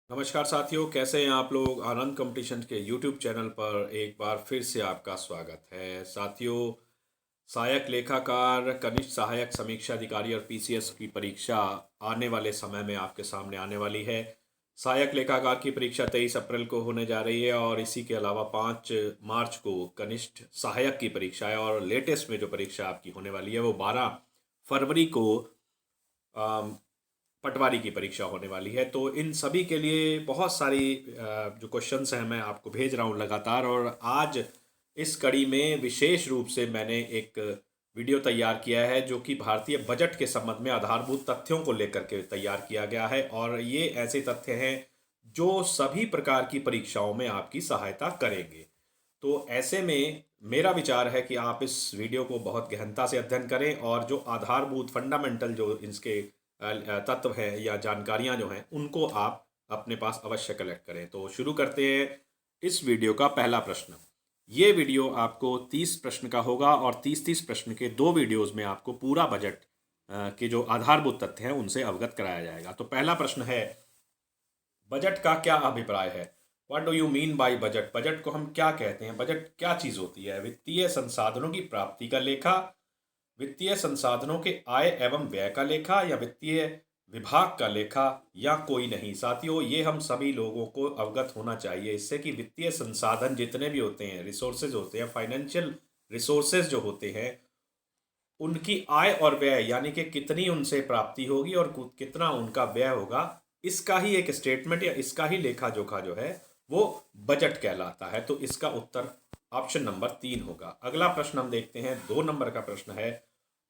नमस्कार साथियों, कैसे हैं आप लोग। आनंद कंपटीशन के यूट्यूब चैनल पर एक बार फिर से आपका स्वागत है साथियों। सहायक लेखाकार, कनिष्ठ सहायक समीक्षा अधिकारी और पीसीएस की परीक्षा आने वाले समय में आपके सामने आने वाली है। सहायक लेखाकार की परीक्षा 23 अप्रैल को होने जा रही है और इसी के अलावा 5 मार्च को कनिष्ठ सहायक की परीक्षा है और लेटेस्ट में जो परीक्षा आपकी होने वाली है वो 12 फरवरी को पटवारी की परीक्षा होने वाली है। तो इन सभी के लिए बहुत सारी जो क्वेश्चंस हैं मैं आपको भेज रहा हूँ लगातार। और आज इस कड़ी में विशेष रूप से मैंने एक वीडियो तैयार किया है जो कि भारतीय बजट के संबंध में आधारभूत तथ्यों को लेकर के तैयार किया गया है। और ये ऐसे तथ्य हैं जो सभी प्रकार की परीक्षाओं में आपकी सहायता करेंगे। तो ऐसे में मेरा विचार है कि आप इस वीडियो को बहुत गहनता से अध्ययन करें और जो आधारभूत फंडामेंटल जो इसके तत्व हैं या जानकारियां जो हैं उनको आप अपने पास अवश्य कलेक्ट करें। तो शुरू करते हैं इस वीडियो का पहला प्रश्न। ये वीडियो आपको 30 प्रश्न का होगा और 30-30 प्रश्न के 2 वीडियोस में आपको पूरा बजट के जो आधारभूत तथ्य हैं उनसे अवगत कराया जाएगा। तो पहला प्रश्न है, बजट का क्या अभिप्राय है। What do you mean by budget. Budget को हम क्या कहते हैं, बजट क्या चीज़ होती है। वित्तीय संसाधनों की प्राप्ति का लेखा, वित्तीय संसाधनों के आय एवं व्यय का लेखा, या वित्तीय विभाग का लेखा, या कोई नहीं। साथियों, ये हम सभी लोगों को अवगत होना चाहिए इससे कि वित्तीय संसाधन जितने भी होते हैं, रिसोर्सेज होते हैं, फाइनेंशियल रिसोर्सेज जो होते हैं, उनकी आय और व्यय यानी कि कितनी उनसे प्राप्ति होगी और कितना उनका व्यय होगा, इसका ही एक स्टेटमेंट या इसका ही लेखा जोखा जो है वो बजट कहलाता है। तो इसका उत्तर ऑप्शन नंबर 3 होगा। अगला प्रश्न हम देखते हैं, 2 नंबर का प्रश्न है,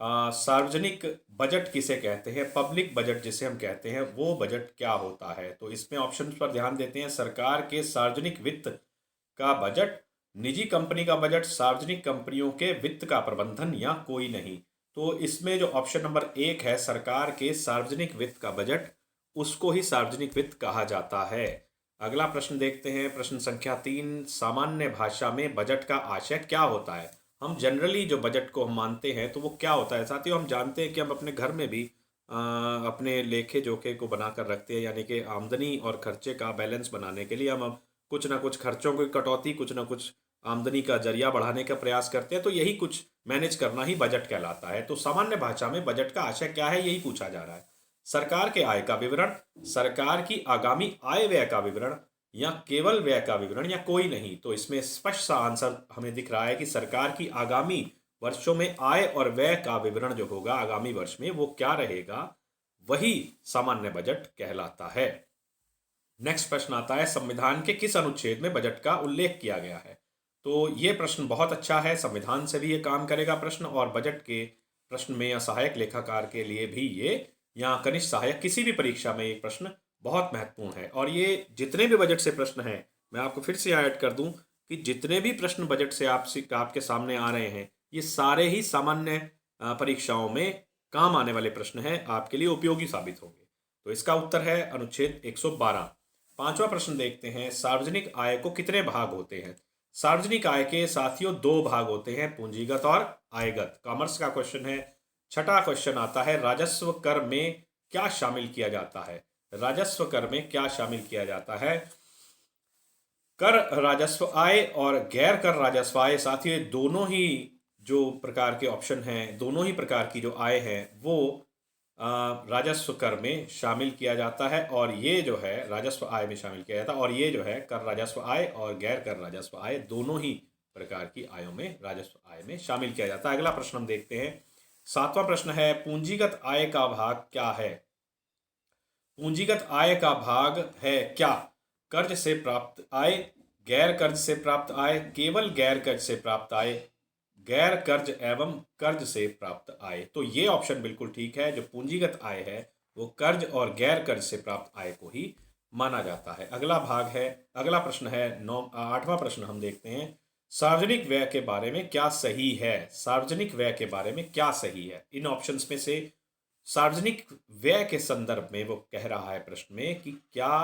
सार्वजनिक बजट किसे कहते हैं। पब्लिक बजट जिसे हम कहते हैं वो बजट क्या होता है। तो इसमें ऑप्शन पर ध्यान देते हैं, सरकार के सार्वजनिक वित्त का बजट, निजी कंपनी का बजट, सार्वजनिक कंपनियों के वित्त का प्रबंधन, या कोई नहीं। तो इसमें जो ऑप्शन नंबर 1 है, सरकार के सार्वजनिक वित्त का बजट, उसको ही सार्वजनिक वित्त कहा जाता है। अगला प्रश्न देखते हैं, प्रश्न संख्या 3, सामान्य भाषा में बजट का आशय क्या होता है। हम जनरली जो बजट को हम मानते हैं तो वो क्या होता है साथियों। हम जानते हैं कि हम अपने घर में भी अपने लेखे जोखे को बनाकर रखते हैं, यानी कि आमदनी और खर्चे का बैलेंस बनाने के लिए हम अब कुछ ना कुछ खर्चों की कटौती, कुछ ना कुछ आमदनी का जरिया बढ़ाने का प्रयास करते हैं। तो यही कुछ मैनेज करना ही बजट कहलाता है। तो सामान्य भाषा में बजट का आशय क्या है, यही पूछा जा रहा है। सरकार के आय का विवरण, सरकार की आगामी आय व्यय का विवरण, या केवल व्यय का विवरण, या कोई नहीं। तो इसमें स्पष्ट सा आंसर हमें दिख रहा है कि सरकार की आगामी वर्षों में आय और व्यय का विवरण जो होगा आगामी वर्ष में वो क्या रहेगा, वही सामान्य बजट कहलाता है। नेक्स्ट प्रश्न आता है, संविधान के किस अनुच्छेद में बजट का उल्लेख किया गया है। तो ये प्रश्न बहुत अच्छा है, संविधान से भी ये काम करेगा प्रश्न, और बजट के प्रश्न में या सहायक लेखाकार के लिए भी ये, या कनिष्ठ सहायक किसी भी परीक्षा में ये प्रश्न बहुत महत्वपूर्ण है। और ये जितने भी बजट से प्रश्न हैं, मैं आपको फिर से ऐड कर दूं कि जितने भी प्रश्न बजट से आपके सामने आ रहे हैं, ये सारे ही सामान्य परीक्षाओं में काम आने वाले प्रश्न हैं, आपके लिए उपयोगी साबित होंगे। तो इसका उत्तर है अनुच्छेद 112। 5वां प्रश्न देखते हैं, सार्वजनिक आय को कितने भाग होते हैं। सार्वजनिक आय के साथियों 2 भाग होते हैं, पूंजीगत और आयगत। कॉमर्स का क्वेश्चन है। छठा क्वेश्चन आता है, राजस्व कर में क्या शामिल किया जाता है। राजस्व कर में क्या शामिल किया जाता है। कर राजस्व आय और गैर कर राजस्व आय, साथियों दोनों ही जो प्रकार के ऑप्शन हैं, दोनों ही प्रकार की जो आय है वो राजस्व कर में शामिल किया जाता है। और ये जो है राजस्व आय में शामिल किया जाता है, और ये जो है कर राजस्व आय और गैर कर राजस्व आय, दोनों ही प्रकार की आयों में राजस्व आय में शामिल किया जाता है। अगला प्रश्न हम देखते हैं, 7वां प्रश्न है, पूंजीगत आय का भाग क्या है। पूंजीगत आय का भाग है क्या, कर्ज से प्राप्त आय, गैर कर्ज से प्राप्त आय, केवल गैर कर्ज से प्राप्त आय, गैर कर्ज एवं कर्ज से प्राप्त आय। तो ये ऑप्शन बिल्कुल ठीक है, जो पूंजीगत आय है वो कर्ज और गैर कर्ज से प्राप्त आय को ही माना जाता है। अगला भाग है, अगला प्रश्न है 8वां प्रश्न हम देखते हैं, सार्वजनिक व्यय के बारे में क्या सही है। सार्वजनिक व्यय के बारे में क्या सही है। इन ऑप्शंस में से सार्वजनिक व्यय के संदर्भ में वो कह रहा है प्रश्न में कि क्या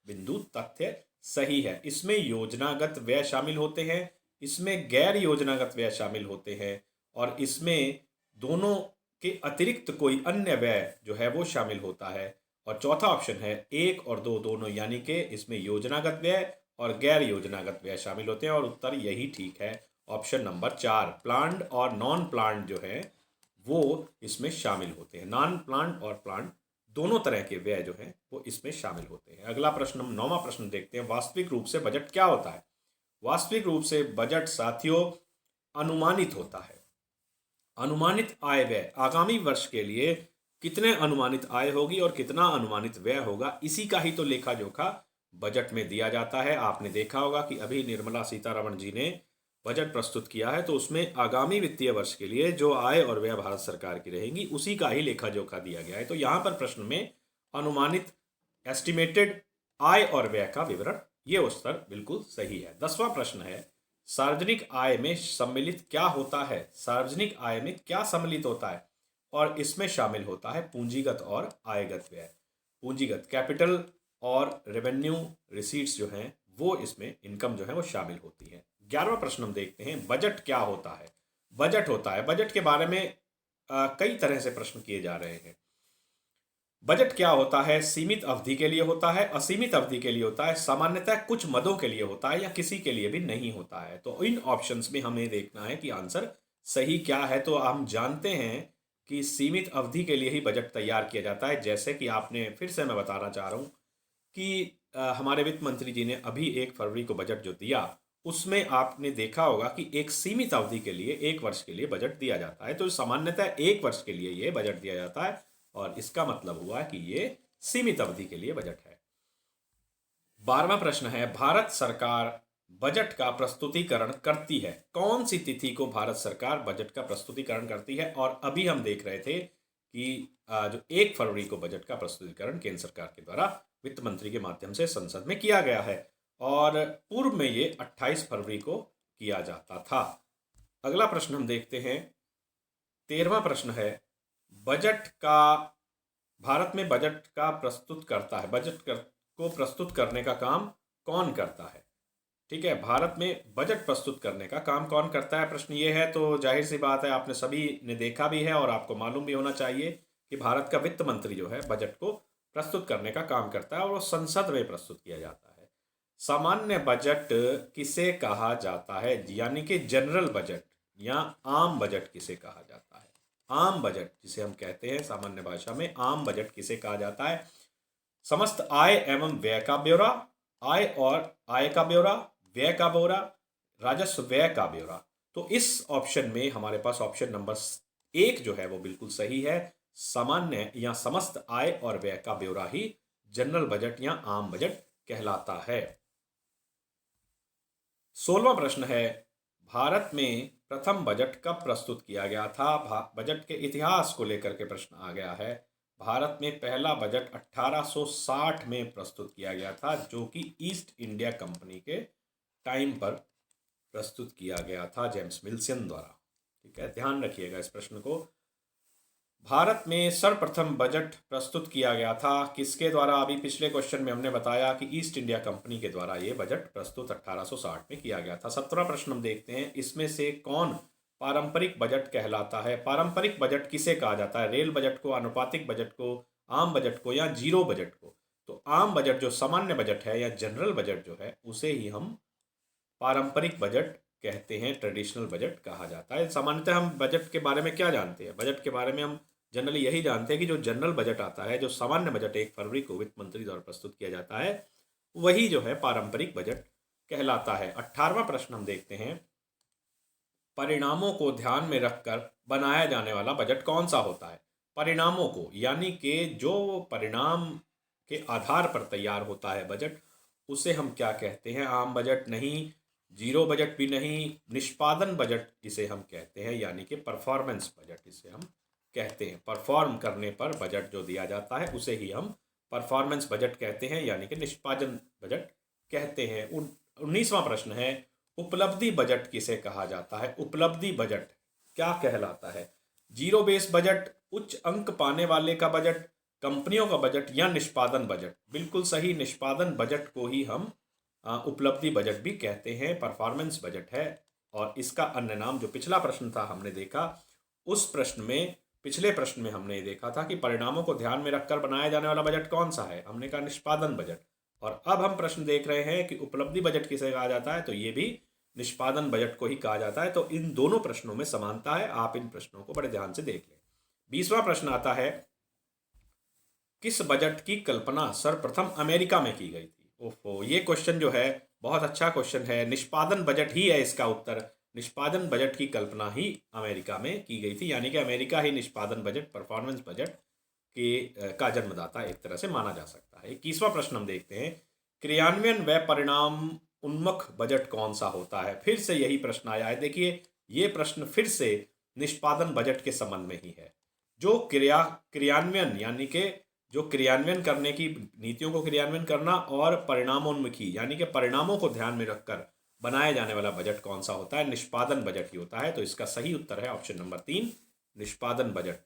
बिंदु तथ्य सही है। इसमें योजनागत व्यय शामिल होते हैं, इसमें गैर योजनागत व्यय शामिल होते हैं, और इसमें दोनों के अतिरिक्त कोई अन्य व्यय जो है वो शामिल होता है। और चौथा ऑप्शन है 1 और 2 दोनों, यानी कि इसमें योजनागत व्यय और गैर योजनागत व्यय शामिल होते हैं। और उत्तर यही ठीक है, ऑप्शन नंबर 4, प्लान्ड और नॉन प्लान्ड जो है वो इसमें शामिल होते हैं। नॉन प्लान्ड और प्लान्ड दोनों तरह के व्यय जो हैं वो इसमें शामिल होते हैं। अगला प्रश्न, 9वां प्रश्न देखते हैं, वास्तविक रूप से बजट क्या होता है। वास्तविक रूप से बजट साथियों अनुमानित होता है। अनुमानित आय व्यय, आगामी वर्ष के लिए कितने अनुमानित आय होगी और कितना अनुमानित व्यय होगा, इसी का ही तो लेखा जोखा बजट में दिया जाता है। आपने देखा होगा कि अभी निर्मला सीतारमण जी ने बजट प्रस्तुत किया है, तो उसमें आगामी वित्तीय वर्ष के लिए जो आय और व्यय भारत सरकार की रहेंगी उसी का ही लेखा जोखा दिया गया है। तो यहाँ पर प्रश्न में अनुमानित एस्टिमेटेड आय और व्यय का विवरण, ये उत्तर बिल्कुल सही है। 10वां प्रश्न है, सार्वजनिक आय में सम्मिलित क्या होता है। सार्वजनिक आय में क्या सम्मिलित होता है, और इसमें शामिल होता है पूंजीगत और आयगत व्यय। पूंजीगत कैपिटल और रेवेन्यू रिसीट्स जो हैं वो इसमें इनकम जो है वो शामिल होती है। 11वां प्रश्न हम देखते हैं, बजट क्या होता है। बजट होता है, बजट के बारे में कई तरह से प्रश्न किए जा रहे हैं। बजट क्या होता है, सीमित अवधि के लिए होता है, असीमित अवधि के लिए होता है, सामान्यतः कुछ मदों के लिए होता है, या किसी के लिए भी नहीं होता है। तो इन ऑप्शंस में हमें देखना है कि आंसर सही क्या है। तो हम जानते हैं कि सीमित अवधि के लिए ही बजट तैयार किया जाता है। जैसे कि आपने, फिर से मैं बताना चाह रहा हूँ कि हमारे वित्त मंत्री जी ने अभी 1 फरवरी को बजट जो दिया, उसमें आपने देखा होगा कि एक सीमित अवधि के लिए 1 वर्ष के लिए बजट दिया जाता है। तो सामान्यतः 1 वर्ष के लिए ये बजट दिया जाता है, और इसका मतलब हुआ कि ये सीमित अवधि के लिए बजट है। 12वां प्रश्न है, भारत सरकार बजट का प्रस्तुतिकरण करती है। कौन सी तिथि को भारत सरकार बजट का प्रस्तुतिकरण करती है। और अभी हम देख रहे थे कि जो 1 फरवरी को बजट का प्रस्तुतिकरण केंद्र सरकार के द्वारा वित्त मंत्री के माध्यम से संसद में किया गया है, और पूर्व में ये 28 फरवरी को किया जाता था। अगला प्रश्न हम देखते हैं, 13वां प्रश्न है, बजट का, भारत में बजट का प्रस्तुत करता है, को प्रस्तुत करने का काम कौन करता है। ठीक है, भारत में बजट प्रस्तुत करने का काम कौन करता है, प्रश्न ये है। तो जाहिर सी बात है, आपने सभी ने देखा भी है और आपको मालूम भी होना चाहिए कि भारत का वित्त मंत्री जो है बजट को प्रस्तुत करने का काम करता है, और वो संसद में प्रस्तुत किया जाता है। सामान्य बजट किसे कहा जाता है, यानी कि जनरल बजट या आम बजट किसे कहा जाता है। आम बजट जिसे हम कहते हैं सामान्य भाषा में, आम बजट किसे कहा जाता है। समस्त आय एवं व्यय का ब्यौरा, आय और आय का ब्यौरा, व्यय का ब्यौरा, राजस्व व्यय का ब्यौरा। तो इस ऑप्शन में हमारे पास ऑप्शन नंबर 1 जो है वो बिल्कुल सही है। सामान्य या समस्त आय और व्यय का ब्यौरा ही जनरल बजट या आम बजट कहलाता है। 16वां प्रश्न है, भारत में प्रथम बजट कब प्रस्तुत किया गया था। बजट के इतिहास को लेकर के प्रश्न आ गया है। भारत में पहला बजट 1860 में प्रस्तुत किया गया था, जो कि ईस्ट इंडिया कंपनी के टाइम पर प्रस्तुत किया गया था, जेम्स मिल्सन द्वारा। ठीक है, ध्यान रखिएगा इस प्रश्न को। भारत में सर्वप्रथम बजट प्रस्तुत किया गया था किसके द्वारा। अभी पिछले क्वेश्चन में हमने बताया कि ईस्ट इंडिया कंपनी के द्वारा ये बजट प्रस्तुत 1860 में किया गया था। 17वां प्रश्न हम देखते हैं, इसमें से कौन पारंपरिक बजट कहलाता है। पारंपरिक बजट किसे कहा जाता है, रेल बजट को, अनुपातिक बजट को, आम बजट को, या जीरो बजट को। तो आम बजट जो सामान्य बजट है या जनरल बजट जो है उसे ही हम पारंपरिक बजट कहते हैं, ट्रेडिशनल बजट कहा जाता है। सामान्यतः हम बजट के बारे में क्या जानते हैं, बजट के बारे में हम जनरली यही जानते हैं कि जो जनरल बजट आता है, जो सामान्य बजट 1 फरवरी को वित्त मंत्री द्वारा प्रस्तुत किया जाता है, वही जो है पारंपरिक बजट कहलाता है। 18वां प्रश्न हम देखते हैं, परिणामों को ध्यान में रखकर बनाया जाने वाला बजट कौन सा होता है। परिणामों को, यानी कि जो परिणाम के आधार पर तैयार होता है बजट, उसे हम क्या कहते हैं, आम बजट नहीं, जीरो बजट भी नहीं, निष्पादन बजट इसे हम कहते हैं, यानी कि परफॉर्मेंस बजट इसे हम कहते हैं। परफॉर्म करने पर बजट जो दिया जाता है उसे ही हम परफॉर्मेंस बजट कहते हैं, यानी कि निष्पादन बजट कहते हैं। 19वां प्रश्न है, उपलब्धि बजट किसे कहा जाता है। उपलब्धि बजट क्या कहलाता है, जीरो बेस बजट, उच्च अंक पाने वाले का बजट, कंपनियों का बजट, या निष्पादन बजट। बिल्कुल सही, निष्पादन बजट को ही हम उपलब्धि बजट भी कहते हैं, परफॉर्मेंस बजट है। और इसका अन्य नाम, जो पिछला प्रश्न था हमने देखा, उस प्रश्न में पिछले प्रश्न में हमने देखा था कि परिणामों को ध्यान में रखकर बनाया जाने वाला बजट कौन सा है, हमने कहा निष्पादन बजट। और अब हम प्रश्न देख रहे हैं कि उपलब्धि बजट किसे कहा जाता है, तो ये भी निष्पादन बजट को ही कहा जाता है। तो इन दोनों प्रश्नों में समानता है, आप इन प्रश्नों को बड़े ध्यान से देख लें। 20वां प्रश्न आता है, किस बजट की कल्पना सर्वप्रथम अमेरिका में की गई थी? ओहो, ये क्वेश्चन जो है बहुत अच्छा क्वेश्चन है। निष्पादन बजट ही है इसका उत्तर। निष्पादन बजट की कल्पना ही अमेरिका में की गई थी, यानी कि अमेरिका ही निष्पादन बजट, परफॉर्मेंस बजट के का जन्मदाता एक तरह से माना जा सकता है। 21वां प्रश्न हम देखते हैं, क्रियान्वयन व परिणाम उन्मुख बजट कौन सा होता है? फिर से यही प्रश्न आया है। देखिए, ये प्रश्न फिर से निष्पादन बजट के संबंध में ही है। जो क्रियान्वयन यानी कि जो क्रियान्वयन करने की नीतियों को क्रियान्वयन करना, और परिणामोन्मुखी यानी कि परिणामों को ध्यान में रखकर बनाया जाने वाला बजट कौन सा होता है? निष्पादन बजट ही होता है। तो इसका सही उत्तर है ऑप्शन नंबर 3, निष्पादन बजट।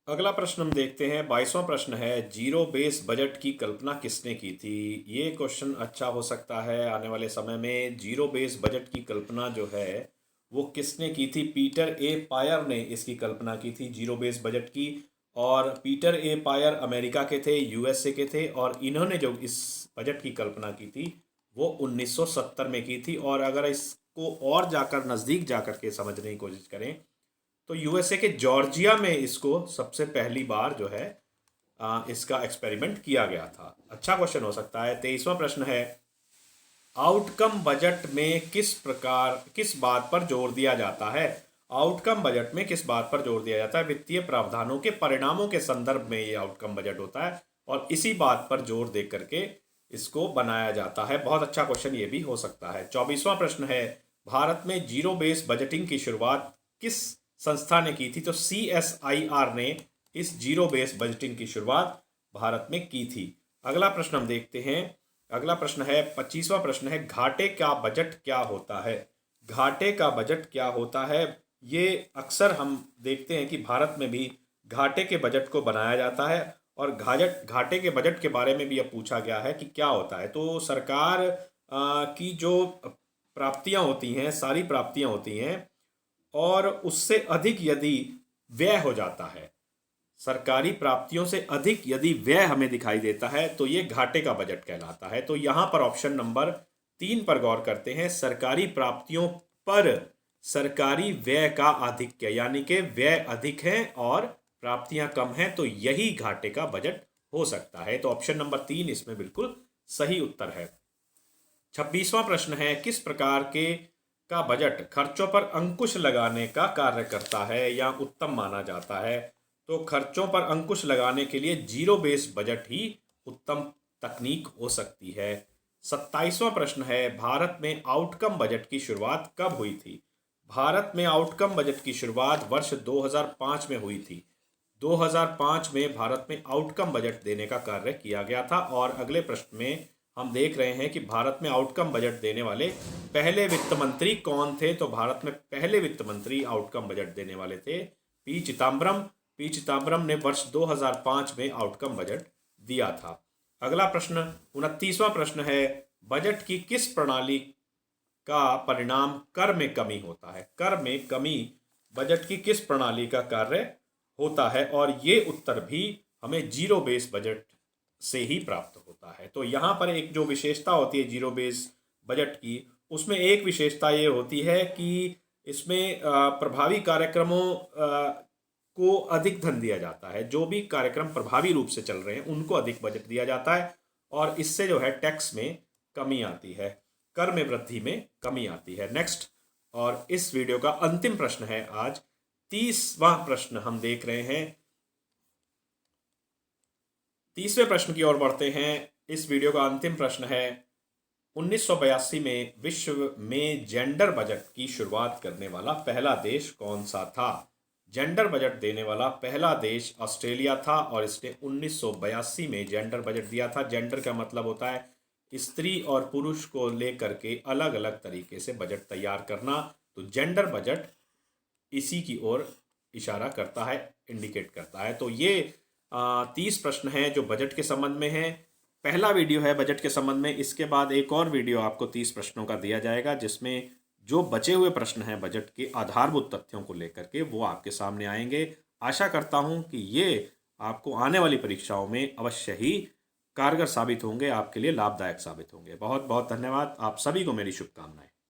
अगला प्रश्न हम देखते हैं, 22वां प्रश्न है, जीरो बेस बजट की कल्पना किसने की थी? ये क्वेश्चन अच्छा हो सकता है आने वाले समय में। जीरो बेस बजट की कल्पना जो है वो किसने की थी? पीटर ए पायर ने इसकी कल्पना की थी, जीरो बेस बजट की। और पीटर ए पायर अमेरिका के थे, यूएसए के थे, और इन्होंने जो इस बजट की कल्पना की थी वो 1970 में की थी। और अगर इसको और जाकर नज़दीक जाकर के समझने की कोशिश करें तो यूएसए के जॉर्जिया में इसको सबसे पहली बार जो है इसका एक्सपेरिमेंट किया गया था। अच्छा क्वेश्चन हो सकता है। 23वां प्रश्न है, आउटकम बजट में किस बात पर जोर दिया जाता है? आउटकम बजट में किस बात पर जोर दिया जाता है? वित्तीय प्रावधानों के परिणामों के संदर्भ में ये आउटकम बजट होता है, और इसी बात पर जोर दे करके इसको बनाया जाता है। बहुत अच्छा क्वेश्चन ये भी हो सकता है। 24वां प्रश्न है, भारत में जीरो बेस बजटिंग की शुरुआत किस संस्था ने की थी? तो CSIR ने इस जीरो बेस बजटिंग की शुरुआत भारत में की थी। अगला प्रश्न हम देखते हैं। अगला प्रश्न है, 25वां प्रश्न है, घाटे का बजट क्या होता है? घाटे का बजट क्या होता है? ये अक्सर हम देखते हैं कि भारत में भी घाटे के बजट को बनाया जाता है, और घाटे के बजट के बारे में भी अब पूछा गया है कि क्या होता है। तो सरकार की जो प्राप्तियां होती हैं, सारी प्राप्तियां होती हैं, और उससे अधिक यदि व्यय हो जाता है, सरकारी प्राप्तियों से अधिक यदि व्यय हमें दिखाई देता है, तो ये घाटे का बजट कहलाता है। तो यहाँ पर ऑप्शन नंबर 3 पर गौर करते हैं, सरकारी प्राप्तियों पर सरकारी व्यय का आधिक्य, यानी कि व्यय अधिक है और प्राप्तियां कम हैं, तो यही घाटे का बजट हो सकता है। तो ऑप्शन नंबर 3 इसमें बिल्कुल सही उत्तर है। 26वां प्रश्न है, किस प्रकार का बजट खर्चों पर अंकुश लगाने का कार्य करता है या उत्तम माना जाता है? तो खर्चों पर अंकुश लगाने के लिए जीरो बेस बजट ही उत्तम तकनीक हो सकती है। 27वां प्रश्न है, भारत में आउटकम बजट की शुरुआत कब हुई थी? भारत में आउटकम बजट की शुरुआत वर्ष 2005 में हुई थी। 2005 में भारत में आउटकम बजट देने का कार्य किया गया था। और अगले प्रश्न में हम देख रहे हैं कि भारत में आउटकम बजट देने वाले पहले वित्त मंत्री कौन थे? तो भारत में पहले वित्त मंत्री आउटकम बजट देने वाले थे पी चिदम्बरम। पी चिदम्बरम ने वर्ष 2005 में आउटकम बजट दिया था। अगला प्रश्न 29वां प्रश्न है, बजट की किस प्रणाली का परिणाम कर में कमी होता है? कर में कमी बजट की किस प्रणाली का कार्य होता है? और ये उत्तर भी हमें जीरो बेस बजट से ही प्राप्त होता है। तो यहाँ पर एक जो विशेषता होती है जीरो बेस बजट की, उसमें एक विशेषता ये होती है कि इसमें प्रभावी कार्यक्रमों को अधिक धन दिया जाता है। जो भी कार्यक्रम प्रभावी रूप से चल रहे हैं उनको अधिक बजट दिया जाता है, और इससे जो है टैक्स में कमी आती है, कर में वृद्धि में कमी आती है। नेक्स्ट, और इस वीडियो का अंतिम प्रश्न है आज, 30वां प्रश्न हम देख रहे हैं। 30वें प्रश्न की ओर बढ़ते हैं। इस वीडियो का अंतिम प्रश्न है, 1982 में विश्व में जेंडर बजट की शुरुआत करने वाला पहला देश कौन सा था? जेंडर बजट देने वाला पहला देश ऑस्ट्रेलिया था, और इसने 1982 में जेंडर बजट दिया था। जेंडर का मतलब होता है स्त्री और पुरुष को लेकर के अलग अलग तरीके से बजट तैयार करना। तो जेंडर बजट इसी की ओर इशारा करता है, इंडिकेट करता है। तो ये 30 प्रश्न हैं जो बजट के संबंध में हैं। पहला वीडियो है बजट के संबंध में। इसके बाद एक और वीडियो आपको 30 प्रश्नों का दिया जाएगा, जिसमें जो बचे हुए प्रश्न हैं बजट के आधारभूत तथ्यों को लेकर के, वो आपके सामने आएंगे। आशा करता हूँ कि ये आपको आने वाली परीक्षाओं में अवश्य ही कारगर साबित होंगे, आपके लिए लाभदायक साबित होंगे। बहुत बहुत धन्यवाद। आप सभी को मेरी शुभकामनाएं।